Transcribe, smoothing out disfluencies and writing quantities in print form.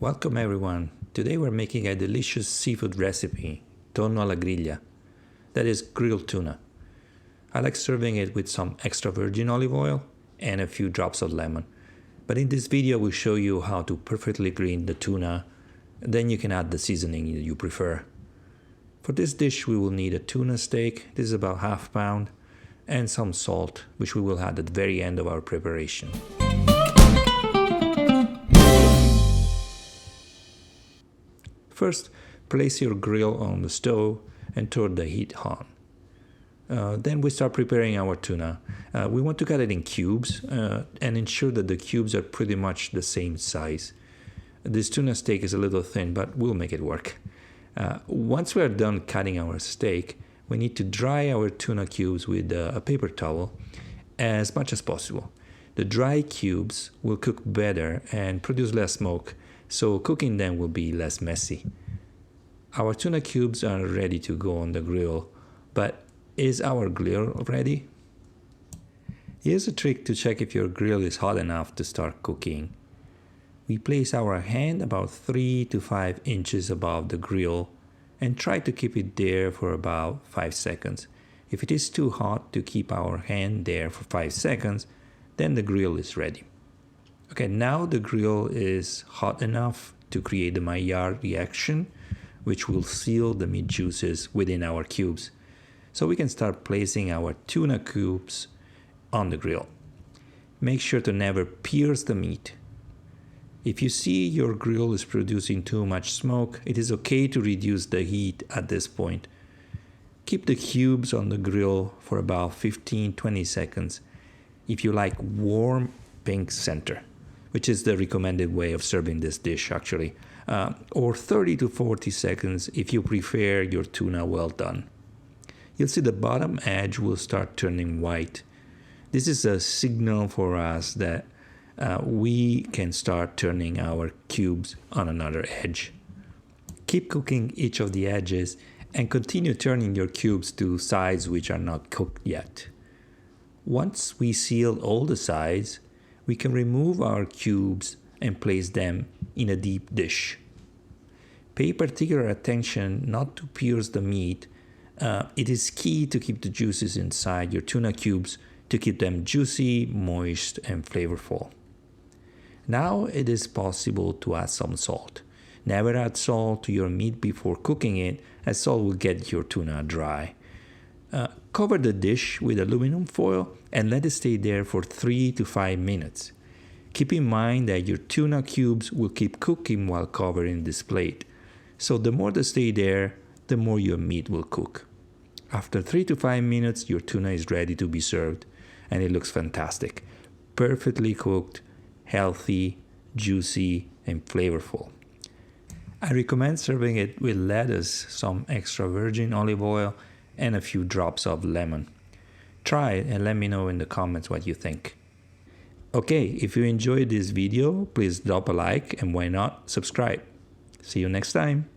Welcome everyone. Today we're making a delicious seafood recipe, tonno alla griglia, that is grilled tuna. I like serving it with some extra virgin olive oil and a few drops of lemon. But in this video we'll show you how to perfectly green the tuna, then you can add the seasoning you prefer. For this dish we will need a tuna steak, this is about half pound, and some salt, which we will add at the very end of our preparation. First, place your grill on the stove and turn the heat on. Then we start preparing our tuna. We want to cut it in cubes and ensure that the cubes are pretty much the same size. This tuna steak is a little thin, but we'll make it work. Once we are done cutting our steak, we need to dry our tuna cubes with a paper towel as much as possible. The dry cubes will cook better and produce less smoke, so cooking them will be less messy. Our tuna cubes are ready to go on the grill, but is our grill ready? Here's a trick to check if your grill is hot enough to start cooking. We place our hand about 3 to 5 inches above the grill and try to keep it there for about 5 seconds. If it is too hot to keep our hand there for 5 seconds, then the grill is ready. Okay, now the grill is hot enough to create the Maillard reaction, which will seal the meat juices within our cubes. So we can start placing our tuna cubes on the grill. Make sure to never pierce the meat. If you see your grill is producing too much smoke, it is okay to reduce the heat at this point. Keep the cubes on the grill for about 15-20 seconds if you like warm pink center, which is the recommended way of serving this dish actually, or 30 to 40 seconds if you prefer your tuna well done. You'll see the bottom edge will start turning white. This is a signal for us that we can start turning our cubes on another edge. Keep cooking each of the edges and continue turning your cubes to sides which are not cooked yet. Once we seal all the sides, we can remove our cubes and place them in a deep dish. Pay particular attention not to pierce the meat. It is key to keep the juices inside your tuna cubes to keep them juicy, moist, and flavorful. Now it is possible to add some salt. Never add salt to your meat before cooking it, as salt will get your tuna dry. Cover the dish with aluminum foil and let it stay there for 3 to 5 minutes. Keep in mind that your tuna cubes will keep cooking while covering this plate. So the more they stay there, the more your meat will cook. After 3 to 5 minutes, your tuna is ready to be served, and it looks fantastic. Perfectly cooked, healthy, juicy, and flavorful. I recommend serving it with lettuce, some extra virgin olive oil, and a few drops of lemon. Try it and let me know in the comments what you think. Okay, if you enjoyed this video, please drop a like and why not subscribe. See you next time.